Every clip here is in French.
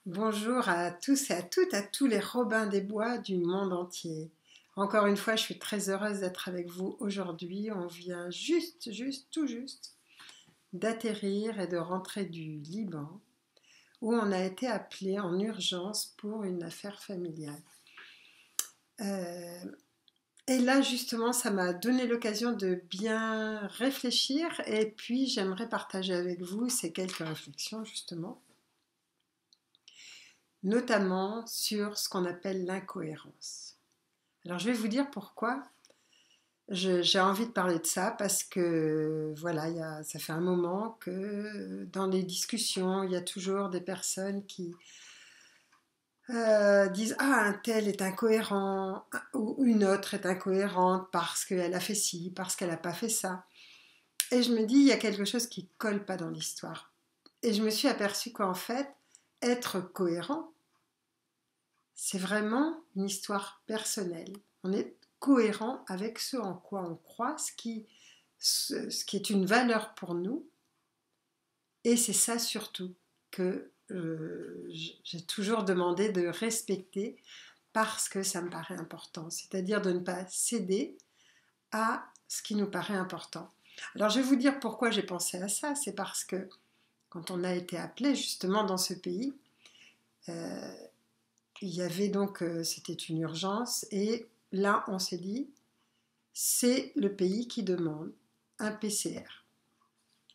Bonjour à tous et à toutes, à tous les Robins des Bois du monde entier. Encore une fois, je suis très heureuse d'être avec vous aujourd'hui. On vient tout juste d'atterrir et de rentrer du Liban, où on a été appelé en urgence pour une affaire familiale. Euh, et là, justement, ça m'a donné l'occasion de bien réfléchir et puis j'aimerais partager avec vous ces quelques réflexions, justement, notamment sur ce qu'on appelle l'incohérence. Alors je vais vous dire pourquoi j'ai envie de parler de ça, parce que voilà, ça fait un moment que dans les discussions, il y a toujours des personnes qui disent ah, un tel est incohérent, ou une autre est incohérente parce qu'elle a fait ci, parce qu'elle n'a pas fait ça. Et je me dis, il y a quelque chose qui ne colle pas dans l'histoire. Et je me suis aperçue qu'en fait, être cohérent, c'est vraiment une histoire personnelle. On est cohérent avec ce en quoi on croit, ce qui est une valeur pour nous. Et c'est ça surtout que j'ai toujours demandé de respecter, parce que ça me paraît important. C'est-à-dire de ne pas céder à ce qui nous paraît important. Alors je vais vous dire pourquoi j'ai pensé à ça. C'est parce que quand on a été appelé justement dans ce pays, euh, il y avait donc, c'était une urgence, et là on s'est dit, c'est le pays qui demande un PCR.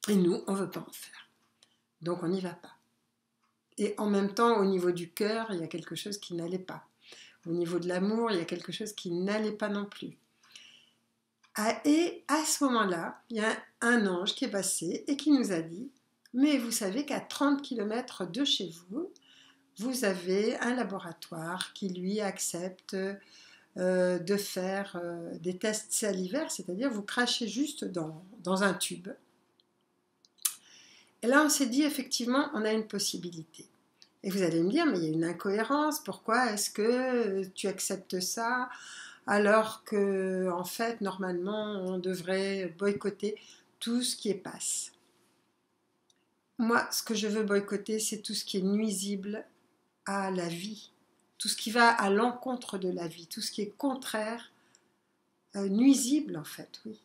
Et nous, on ne veut pas en faire. Donc on n'y va pas. Et en même temps, au niveau du cœur, il y a quelque chose qui n'allait pas. Au niveau de l'amour, il y a quelque chose qui n'allait pas non plus. Et à ce moment-là, il y a un ange qui est passé et qui nous a dit, mais vous savez qu'à 30 km de chez vous, vous avez un laboratoire qui, lui, accepte de faire des tests salivaires, c'est-à-dire vous crachez juste dans un tube. Et là, on s'est dit, effectivement, on a une possibilité. Et vous allez me dire, mais il y a une incohérence, pourquoi est-ce que tu acceptes ça alors que, en fait, normalement, on devrait boycotter tout ce qui est passe. Moi, ce que je veux boycotter, c'est tout ce qui est nuisible à la vie, tout ce qui va à l'encontre de la vie, tout ce qui est contraire, nuisible en fait, oui,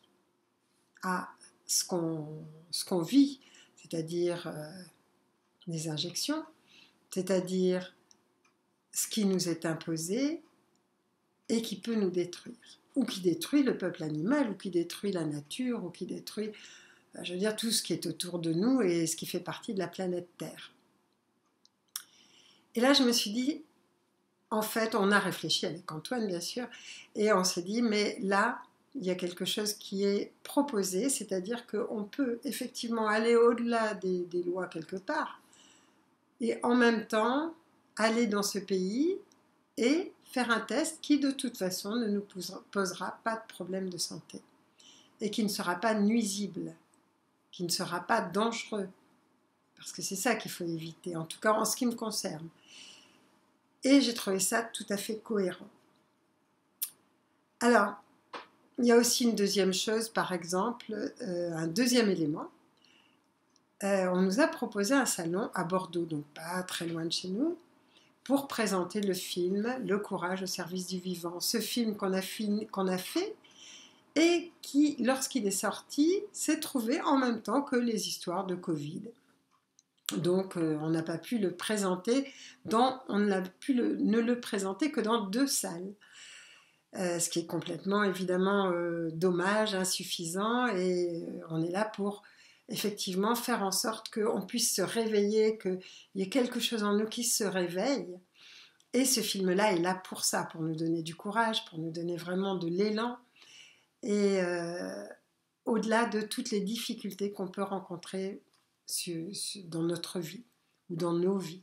à ce qu'on vit, c'est-à-dire les injections, c'est-à-dire ce qui nous est imposé et qui peut nous détruire, ou qui détruit le peuple animal, ou qui détruit la nature, ou qui détruit, je veux dire, tout ce qui est autour de nous et ce qui fait partie de la planète Terre. Et là, je me suis dit, en fait, on a réfléchi avec Antoine, bien sûr, et on s'est dit, mais là, il y a quelque chose qui est proposé, c'est-à-dire qu'on peut effectivement aller au-delà des lois quelque part, et en même temps, aller dans ce pays et faire un test qui, de toute façon, ne nous posera pas de problème de santé, et qui ne sera pas nuisible, qui ne sera pas dangereux, parce que c'est ça qu'il faut éviter, en tout cas en ce qui me concerne. Et j'ai trouvé ça tout à fait cohérent. Alors, il y a aussi une deuxième chose, par exemple, un deuxième élément. On nous a proposé un salon à Bordeaux, donc pas très loin de chez nous, pour présenter le film Le courage au service du vivant. Ce film qu'on a fait et qui, lorsqu'il est sorti, s'est trouvé en même temps que les histoires de Covid. Donc on n'a pas pu le présenter, on ne le présenter que dans 2 salles. Ce qui est complètement évidemment dommage, insuffisant, et on est là pour effectivement faire en sorte qu'on puisse se réveiller, qu'il y ait quelque chose en nous qui se réveille. Et ce film-là est là pour ça, pour nous donner du courage, pour nous donner vraiment de l'élan, et au-delà de toutes les difficultés qu'on peut rencontrer dans notre vie ou dans nos vies.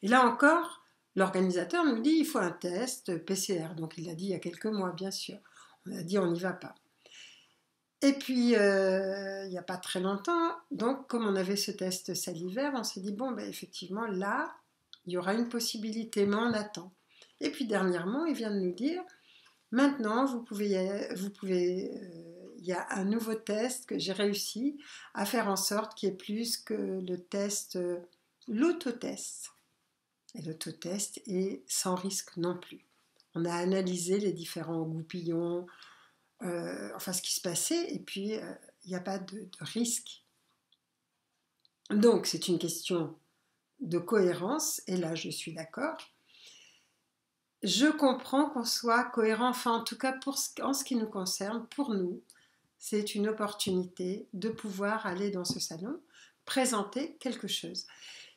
Et là encore, l'organisateur nous dit il faut un test PCR. Donc il l'a dit il y a quelques mois, bien sûr. On a dit on n'y va pas. Et puis, il n'y a pas très longtemps, donc comme on avait ce test salivaire, on s'est dit bon, ben, effectivement, là, il y aura une possibilité, mais on attend. Et puis dernièrement, il vient de nous dire maintenant, il y a un nouveau test que j'ai réussi à faire en sorte qu'il y ait plus que le test l'autotest. Et l'autotest est sans risque non plus. On a analysé les différents goupillons, enfin ce qui se passait, et puis il n'y a pas de risque. Donc c'est une question de cohérence, et là je suis d'accord. Je comprends qu'on soit cohérent, enfin en tout cas en ce qui nous concerne, pour nous, c'est une opportunité de pouvoir aller dans ce salon, présenter quelque chose.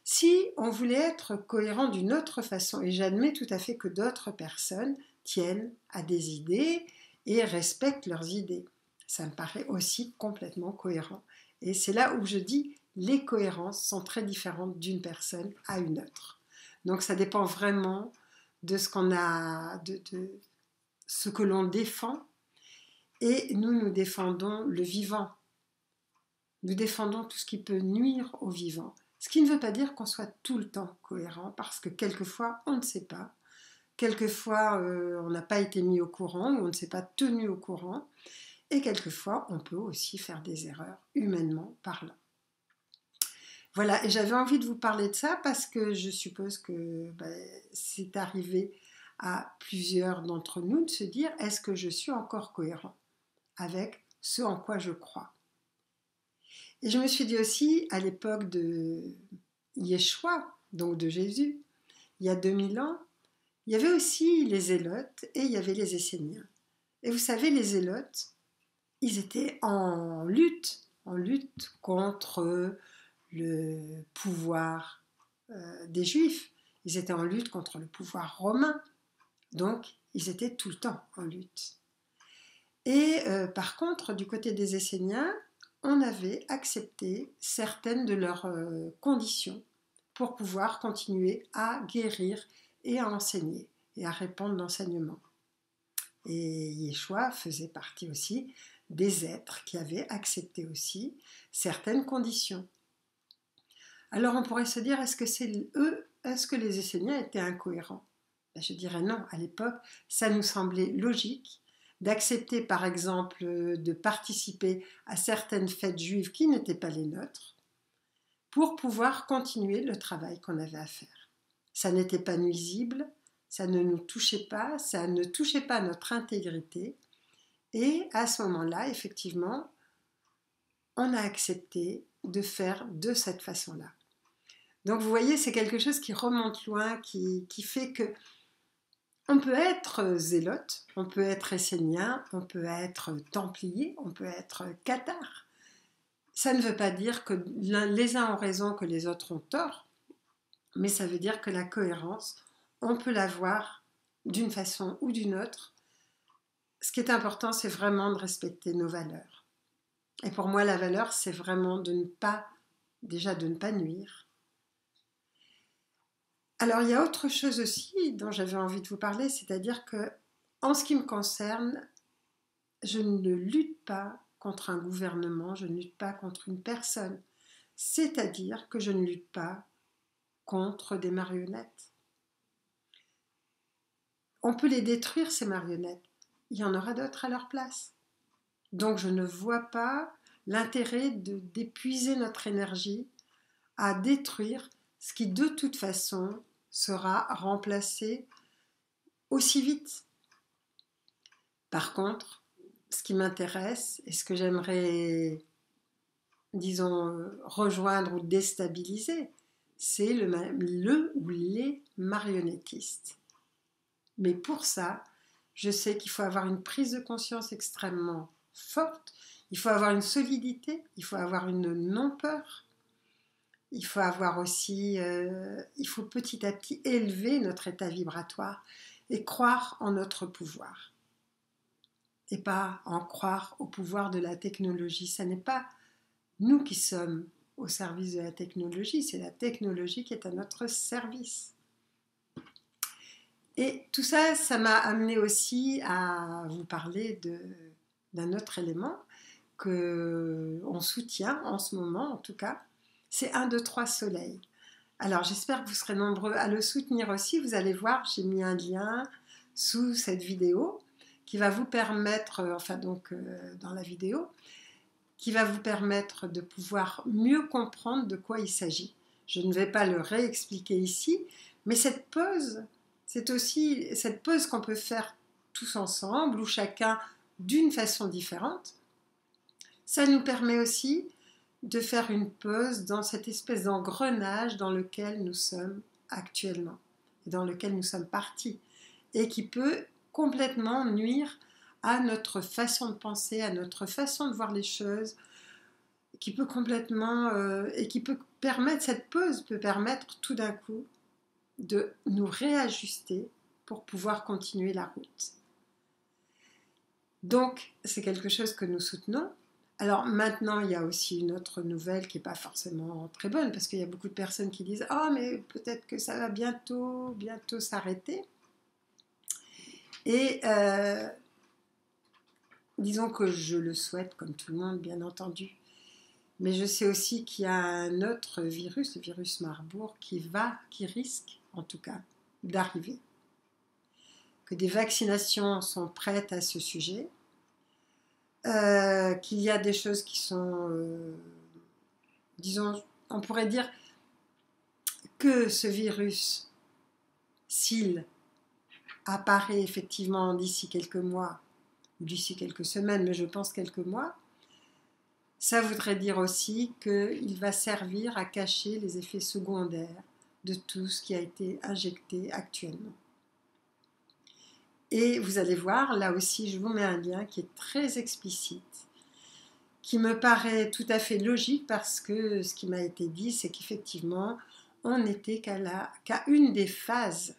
Si on voulait être cohérent d'une autre façon, et j'admets tout à fait que d'autres personnes tiennent à des idées et respectent leurs idées, ça me paraît aussi complètement cohérent. Et c'est là où je dis les cohérences sont très différentes d'une personne à une autre. Donc ça dépend vraiment de ce qu'on a, de ce que l'on défend. Et nous défendons le vivant. Nous défendons tout ce qui peut nuire au vivant. Ce qui ne veut pas dire qu'on soit tout le temps cohérent, parce que quelquefois, on ne sait pas. Quelquefois, on n'a pas été mis au courant, ou on ne s'est pas tenu au courant. Et quelquefois, on peut aussi faire des erreurs, humainement parlant. Voilà, et j'avais envie de vous parler de ça parce que je suppose que c'est arrivé à plusieurs d'entre nous de se dire, est-ce que je suis encore cohérent avec ce en quoi je crois? Et je me suis dit aussi, à l'époque de Yeshua, donc de Jésus, il y a 2000 ans, il y avait aussi les Zélotes et il y avait les Esséniens. Et vous savez, les Zélotes, ils étaient en lutte contre le pouvoir des Juifs. Ils étaient en lutte contre le pouvoir romain. Donc, ils étaient tout le temps en lutte. Et par contre, du côté des Esséniens, on avait accepté certaines de leurs conditions pour pouvoir continuer à guérir et à enseigner et à répandre l'enseignement. Et Yeshua faisait partie aussi des êtres qui avaient accepté aussi certaines conditions. Alors on pourrait se dire, est-ce que les Esséniens étaient incohérents? Je dirais non, à l'époque, ça nous semblait logique d'accepter par exemple de participer à certaines fêtes juives qui n'étaient pas les nôtres pour pouvoir continuer le travail qu'on avait à faire. Ça n'était pas nuisible, ça ne nous touchait pas, ça ne touchait pas notre intégrité et à ce moment-là, effectivement, on a accepté de faire de cette façon-là. Donc vous voyez, c'est quelque chose qui remonte loin, qui fait que on peut être zélote, on peut être essénien, on peut être templier, on peut être cathare. Ça ne veut pas dire que les uns ont raison, que les autres ont tort, mais ça veut dire que la cohérence, on peut l'avoir d'une façon ou d'une autre. Ce qui est important, c'est vraiment de respecter nos valeurs. Et pour moi, la valeur, c'est vraiment de ne pas nuire. Alors, il y a autre chose aussi dont j'avais envie de vous parler, c'est-à-dire que, en ce qui me concerne, je ne lutte pas contre un gouvernement, je ne lutte pas contre une personne. C'est-à-dire que je ne lutte pas contre des marionnettes. On peut les détruire, ces marionnettes. Il y en aura d'autres à leur place. Donc, je ne vois pas l'intérêt d'épuiser notre énergie à détruire ce qui, de toute façon, sera remplacé aussi vite. Par contre, ce qui m'intéresse et ce que j'aimerais, disons, rejoindre ou déstabiliser, c'est le ou les marionnettistes. Mais pour ça, je sais qu'il faut avoir une prise de conscience extrêmement forte, il faut avoir une solidité, il faut avoir une non-peur. Il faut avoir aussi, il faut petit à petit élever notre état vibratoire et croire en notre pouvoir. Et pas en croire au pouvoir de la technologie. Ce n'est pas nous qui sommes au service de la technologie, c'est la technologie qui est à notre service. Et tout ça, ça m'a amené aussi à vous parler d'un autre élément qu'on soutient en ce moment, en tout cas. C'est 1, 2, 3 soleil. Alors j'espère que vous serez nombreux à le soutenir aussi. Vous allez voir, j'ai mis un lien sous cette vidéo qui va vous permettre, dans la vidéo, qui va vous permettre de pouvoir mieux comprendre de quoi il s'agit. Je ne vais pas le réexpliquer ici, mais cette pause, c'est aussi cette pause qu'on peut faire tous ensemble ou chacun d'une façon différente. Ça nous permet aussi de faire une pause dans cette espèce d'engrenage dans lequel nous sommes actuellement, et dans lequel nous sommes partis, et qui peut complètement nuire à notre façon de penser, à notre façon de voir les choses, qui peut complètement et qui peut permettre, cette pause peut permettre tout d'un coup de nous réajuster pour pouvoir continuer la route. Donc c'est quelque chose que nous soutenons. Alors maintenant, il y a aussi une autre nouvelle qui n'est pas forcément très bonne, parce qu'il y a beaucoup de personnes qui disent « Ah, mais peut-être que ça va bientôt s'arrêter ». Et disons que je le souhaite, comme tout le monde, bien entendu. Mais je sais aussi qu'il y a un autre virus, le virus Marburg, qui risque, en tout cas, d'arriver. Que des vaccinations sont prêtes à ce sujet. Qu'il y a des choses qui sont, disons, on pourrait dire que ce virus, s'il apparaît effectivement d'ici quelques mois, ou d'ici quelques semaines, mais je pense quelques mois, ça voudrait dire aussi qu'il va servir à cacher les effets secondaires de tout ce qui a été injecté actuellement. Et vous allez voir, là aussi, je vous mets un lien qui est très explicite, qui me paraît tout à fait logique parce que ce qui m'a été dit, c'est qu'effectivement, on n'était qu'à une des phases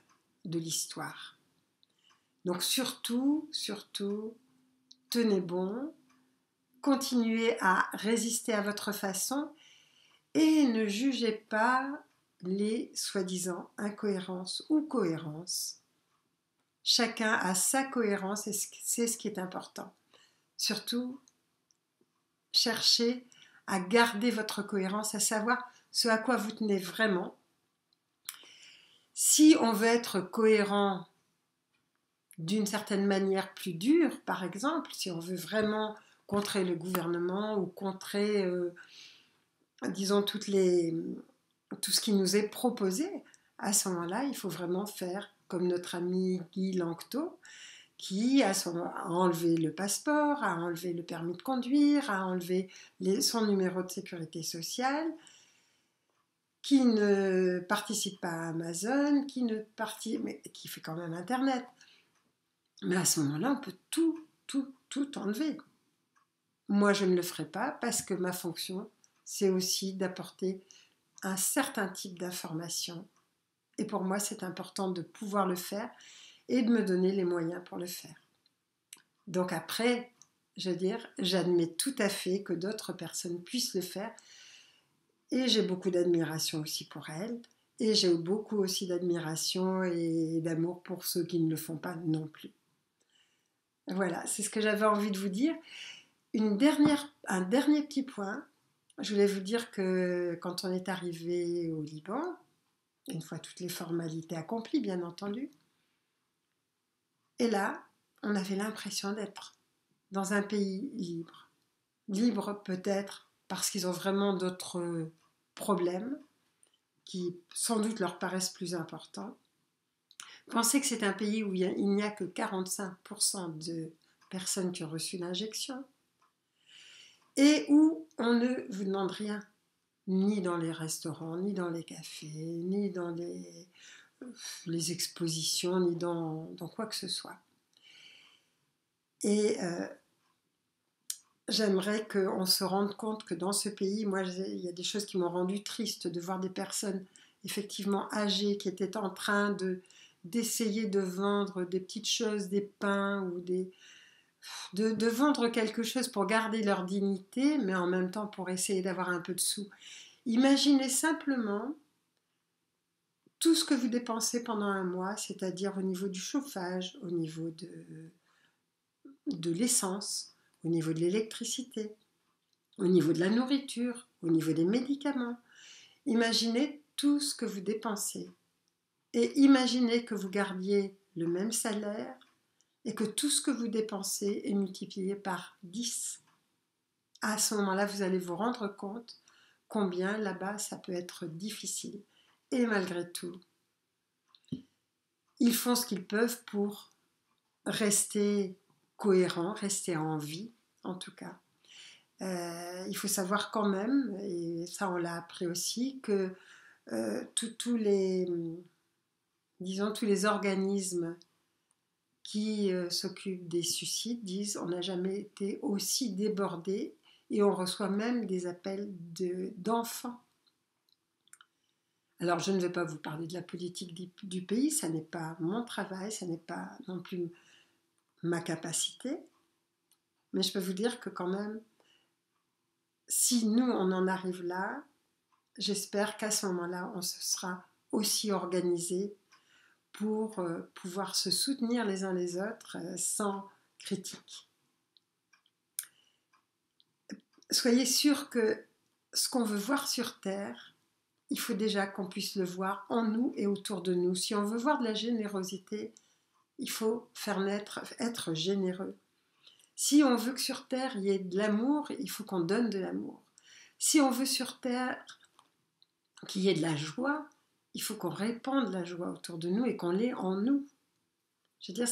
de l'histoire. Donc surtout, tenez bon, continuez à résister à votre façon et ne jugez pas les soi-disant incohérences ou cohérences. Chacun a sa cohérence et c'est ce qui est important. Surtout, cherchez à garder votre cohérence, à savoir ce à quoi vous tenez vraiment. Si on veut être cohérent d'une certaine manière plus dure, par exemple, si on veut vraiment contrer le gouvernement ou contrer, disons, tout ce qui nous est proposé, à ce moment-là, il faut vraiment faire comme notre ami Guy Lanctot, qui a enlevé le passeport, a enlevé le permis de conduire, a enlevé son numéro de sécurité sociale, qui ne participe pas à Amazon, mais qui fait quand même Internet. Mais à ce moment-là, on peut tout enlever. Moi, je ne le ferai pas parce que ma fonction, c'est aussi d'apporter un certain type d'information. Et pour moi, c'est important de pouvoir le faire et de me donner les moyens pour le faire. Donc après, je veux dire, j'admets tout à fait que d'autres personnes puissent le faire et j'ai beaucoup d'admiration aussi pour elles et j'ai beaucoup aussi d'admiration et d'amour pour ceux qui ne le font pas non plus. Voilà, c'est ce que j'avais envie de vous dire. Un dernier petit point, je voulais vous dire que quand on est arrivé au Liban, une fois toutes les formalités accomplies, bien entendu, et là, on avait l'impression d'être dans un pays libre. Libre peut-être parce qu'ils ont vraiment d'autres problèmes qui sans doute leur paraissent plus importants. Pensez que c'est un pays où il n'y a que 45% de personnes qui ont reçu l'injection et où on ne vous demande rien, ni dans les restaurants, ni dans les cafés, ni dans les expositions, ni dans quoi que ce soit. Et j'aimerais qu'on se rende compte que dans ce pays, moi, il y a des choses qui m'ont rendu triste de voir des personnes effectivement âgées qui étaient en train d'essayer de vendre des petites choses, des pains ou de vendre quelque chose pour garder leur dignité, mais en même temps pour essayer d'avoir un peu de sous. Imaginez simplement tout ce que vous dépensez pendant un mois, c'est-à-dire au niveau du chauffage, au niveau de l'essence, au niveau de l'électricité, au niveau de la nourriture, au niveau des médicaments. Imaginez tout ce que vous dépensez et imaginez que vous gardiez le même salaire et que tout ce que vous dépensez est multiplié par 10. À ce moment-là, vous allez vous rendre compte combien là-bas ça peut être difficile. Et malgré tout, ils font ce qu'ils peuvent pour rester cohérents, rester en vie, en tout cas. Il faut savoir quand même, et ça on l'a appris aussi, que tous les, disons, tous les organismes qui s'occupent des suicides disent on n'a jamais été aussi débordés et on reçoit même des appels d'enfants. Alors je ne vais pas vous parler de la politique du pays, ça n'est pas mon travail, ça n'est pas non plus ma capacité, mais je peux vous dire que quand même, si nous on en arrive là, j'espère qu'à ce moment-là, on se sera aussi organisé pour pouvoir se soutenir les uns les autres sans critique. Soyez sûrs que ce qu'on veut voir sur Terre, il faut déjà qu'on puisse le voir en nous et autour de nous. Si on veut voir de la générosité, il faut être généreux. Si on veut que sur Terre, il y ait de l'amour, il faut qu'on donne de l'amour. Si on veut sur Terre qu'il y ait de la joie, il faut qu'on répande la joie autour de nous et qu'on l'ait en nous. Je veux dire,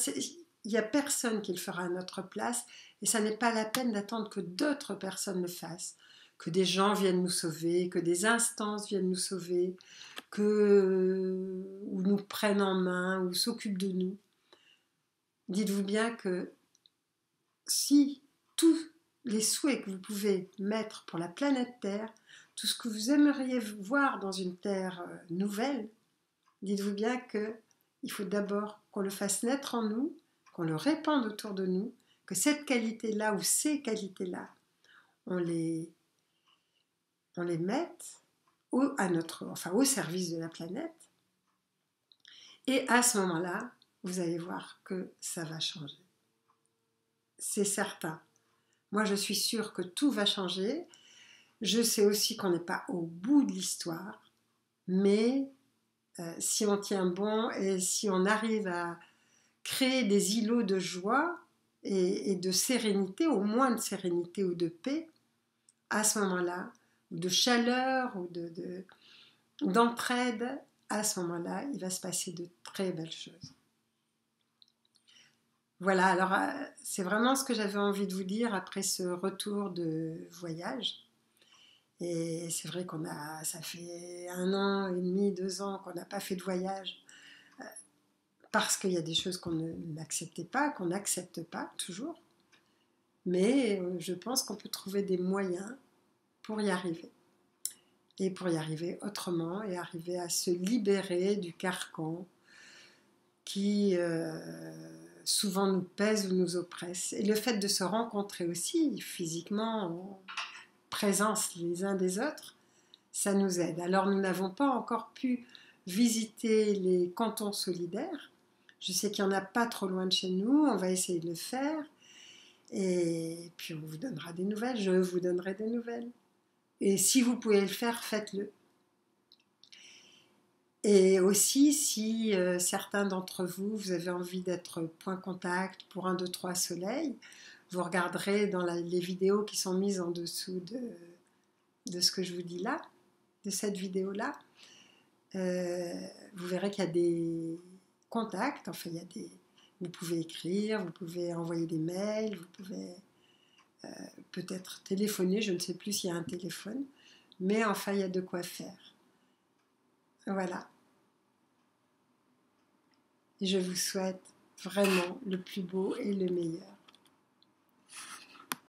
il n'y a personne qui le fera à notre place et ça n'est pas la peine d'attendre que d'autres personnes le fassent, que des gens viennent nous sauver, que des instances viennent nous sauver, ou nous prennent en main, ou s'occupent de nous. Dites-vous bien que si tous les souhaits que vous pouvez mettre pour la planète Terre, tout ce que vous aimeriez voir dans une Terre nouvelle, dites-vous bien qu'il faut d'abord qu'on le fasse naître en nous, qu'on le répande autour de nous, que cette qualité-là ou ces qualités-là, on les mette au service de la planète. Et à ce moment-là, vous allez voir que ça va changer. C'est certain. Moi, je suis sûre que tout va changer. Je sais aussi qu'on n'est pas au bout de l'histoire, mais si on tient bon et si on arrive à créer des îlots de joie et de sérénité, au moins de sérénité ou de paix, à ce moment-là, ou de chaleur ou d'entraide, à ce moment-là, il va se passer de très belles choses. Voilà, alors c'est vraiment ce que j'avais envie de vous dire après ce retour de voyage. Et c'est vrai ça fait 1 an et demi, 2 ans qu'on n'a pas fait de voyage parce qu'il y a des choses qu'on n'acceptait pas, qu'on n'accepte pas toujours. Mais je pense qu'on peut trouver des moyens pour y arriver. Et pour y arriver autrement et arriver à se libérer du carcan qui souvent nous pèse ou nous oppresse. Et le fait de se rencontrer aussi physiquement, en présence les uns des autres, ça nous aide. Alors nous n'avons pas encore pu visiter les cantons solidaires. Je sais qu'il n'y en a pas trop loin de chez nous, on va essayer de le faire. Et puis on vous donnera des nouvelles, je vous donnerai des nouvelles. Et si vous pouvez le faire, faites-le. Et aussi, si certains d'entre vous, vous avez envie d'être point contact pour 1, 2, 3 soleil, vous regarderez dans les vidéos qui sont mises en dessous de ce que je vous dis là, de cette vidéo-là. Vous verrez qu'il y a des contacts, enfin, vous pouvez écrire, vous pouvez envoyer des mails, vous pouvez peut-être téléphoner, je ne sais plus s'il y a un téléphone, mais enfin, il y a de quoi faire. Voilà. Et je vous souhaite vraiment le plus beau et le meilleur.